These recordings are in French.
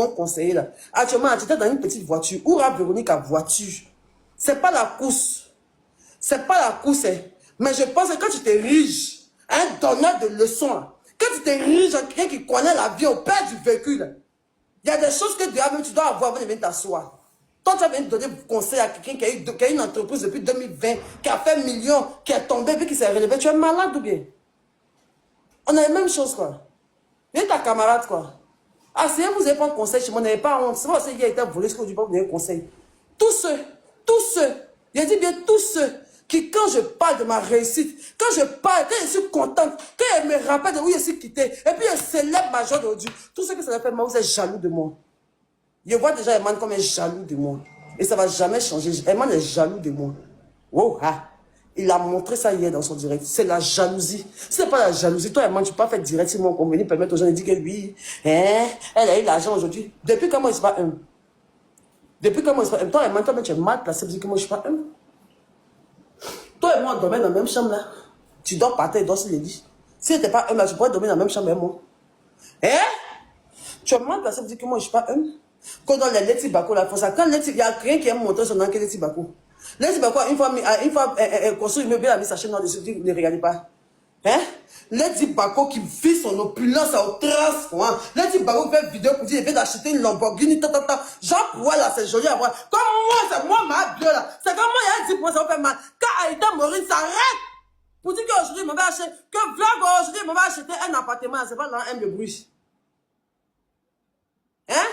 bon conseiller là. Actuellement, tu étais dans une petite voiture. Où a Véronique à voiture? C'est pas la course. C'est pas la course. Hein. Mais je pense que quand tu t'es riche, un donneur de leçons, là, quand tu t'es riche, quelqu'un qui connaît la vie au père du véhicule, il y a des choses que déjà même tu dois avoir avant de venir t'asseoir. Toi, tu vas venir donner conseil à quelqu'un qui a une entreprise depuis 2020, qui a fait millions, qui est tombé, puis qui s'est relevé. Tu es malade ou bien? On a les mêmes choses, quoi. Viens ta camarade, quoi. Ah, si vous n'avez pas un conseil chez moi, n'avez pas honte. C'est pas parce qu'il a été volé ce que vous n'avez pas un conseil. Tous ceux, il dit bien tous ceux qui, quand je parle de ma réussite, quand je parle, quand je suis contente, quand elle me rappelle de où je suis quitté, et puis je célèbre ma joie d'aujourd'hui, tous ceux que ça fait mal, vous êtes jaloux de moi. Je vois déjà Eman comme un jaloux de moi. Et ça ne va jamais changer. Eman est jaloux de moi. Wow, ah. Il a montré ça hier dans son direct. C'est la jalousie. Ce n'est pas la jalousie. Toi, Eman, tu peux pas faire direct si moi, on venir permettre aux gens de dire que oui, hein, elle a eu l'argent aujourd'hui. Depuis quand moi, je ne suis pas un. Depuis quand moi, je ne suis pas un. Toi, Eman, toi, tu es mal placé pour dire que moi, je ne suis pas un. Toi et moi, on dormait dans la même chambre là. Tu dors par terre, tu dors sur les lits. Si tu n'étais pas un là, tu pourrais dormir dans la même chambre avec moi. Hein? Tu es mal placé pour dire que moi, je ne suis pas un. Quand dans les Leti Bako, la France, quand il y a rien qui a montré son nom que Leti Bako. Leti Bako, une fois construit une immeuble, il a mis sa chaîne dans dessus, ne regardez pas. Hein? Leti Bako qui vit son opulence au transformant. Leti Bako fait une vidéo pour dire il vient d'acheter une Lamborghini, Jean Pouet là, c'est joli à voir. Comme moi, c'est moi ma bio là. C'est comme moi, il y a 10%, ça va faire mal. Quand Aïda Maureen s'arrête pour dire qu'aujourd'hui, il m'avait acheté, que Vlog aujourd'hui, il m'avait acheté un appartement, c'est pas dans un de bruit. Hein?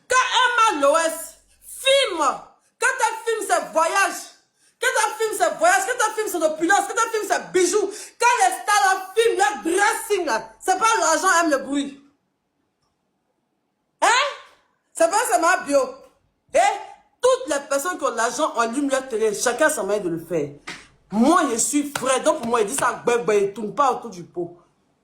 Quand Emma Loès filme, quand elle filme ses voyages, quand elle filme ses voyages, quand elle filme son opulence, quand elle filme ses bijoux, quand les stars filment leur dressing, c'est pas l'argent aime le bruit. Hein? C'est pas ça ma bio. Et toutes les personnes qui ont l'argent allument leur télé, chacun sa manière de le faire. Moi, je suis frère, donc pour moi, il dit ça, il ne tourne pas autour du pot.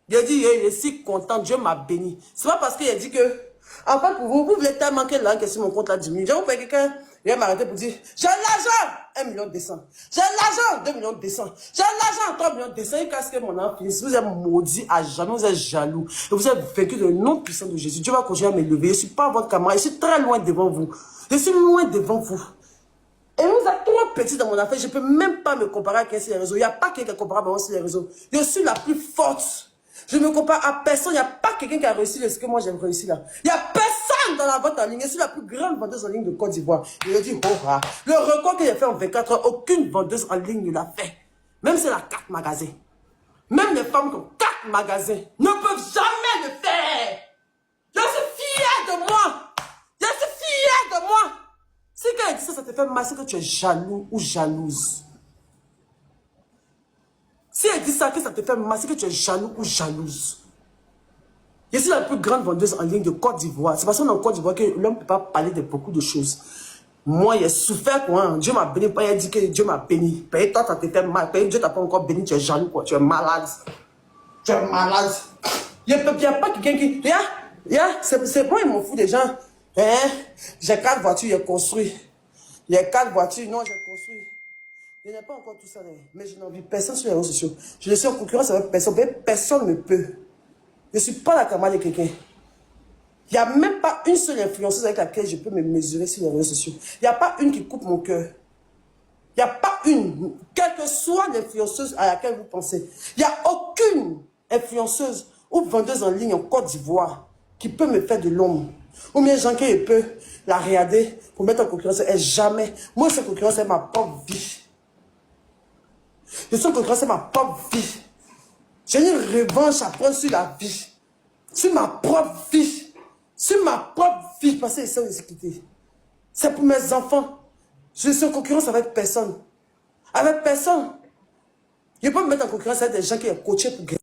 Il a dit, je suis content, Dieu m'a béni. C'est pas parce qu'il a dit que, en fait, pour vous, vous voulez tellement que l'argent sur mon compte là diminue. Je vous paye quelqu'un, il va m'arrêter pour dire, j'ai l'argent, 1 million de descend. J'ai l'argent, 2 millions de descend. J'ai l'argent, 3 millions de descend. Il casse que mon enfant finisse. Vous êtes maudit à jamais, vous êtes jaloux. Et vous êtes vaincu de nom puissant de Jésus. Dieu va continuer à m'élever. Je ne suis pas votre camarade, je suis très loin devant vous. Je suis loin devant vous. Et vous êtes trop petit dans mon affaire, je ne peux même pas me comparer à quelqu'un sur les réseaux. Il n'y a pas quelqu'un qui est comparable à moi sur les réseaux. Je suis la plus forte. Je ne me compare à personne. Il n'y a pas quelqu'un qui a réussi ce que moi j'ai réussi là. Il n'y a personne dans la vente en ligne. Je suis la plus grande vendeuse en ligne de Côte d'Ivoire. Je lui dis, oh, ah. Le record que j'ai fait en 24 heures, aucune vendeuse en ligne ne l'a fait. Même si elle a 4 magasins. Même les femmes qui ont 4 magasins ne peuvent jamais le faire. Je suis fière de moi. Je suis fière de moi. Si quand elle dit ça, ça te fait mal, c'est que tu es jaloux ou jalouse. Si elle dit ça, que ça te fait mal, c'est que tu es jaloux ou jalouse. Je suis la plus grande vendeuse en ligne de Côte d'Ivoire. C'est parce qu'on est en Côte d'Ivoire que l'homme ne peut pas parler de beaucoup de choses. Moi, j'ai souffert, quoi. Dieu m'a béni. Il a dit que Dieu m'a béni. Toi, ça te fait mal. Dieu t'a pas encore béni. Tu es jaloux, quoi. Tu es malade. Tu es malade. Il n'y a pas quelqu'un qui... C'est bon, ils m'en foutent des gens. Hein? J'ai 4 voitures, j'ai construit. J'ai 4 voitures, non, j'ai construit. Je n'ai pas encore tout ça, mais je n'envie personne sur les réseaux sociaux. Je ne suis en concurrence avec personne. Personne ne peut. Je ne suis pas la camarade de quelqu'un. Il n'y a même pas une seule influenceuse avec laquelle je peux me mesurer sur les réseaux sociaux. Il n'y a pas une qui coupe mon cœur. Il n'y a pas une, quelle que soit l'influenceuse à laquelle vous pensez. Il n'y a aucune influenceuse ou vendeuse en ligne en Côte d'Ivoire qui peut me faire de l'ombre. Ou bien gens qui peut la regarder pour mettre en concurrence. Et jamais. Moi, cette concurrence, c'est ma propre vie. Je suis en concurrence, c'est ma propre vie. J'ai une revanche à prendre sur la vie. Sur ma propre vie. Sur ma propre vie. Parce que c'est l'exécuter. C'est pour mes enfants. Je suis en concurrence avec personne. Avec personne. Je ne peux pas me mettre en concurrence avec des gens qui sont coachés pour gagner.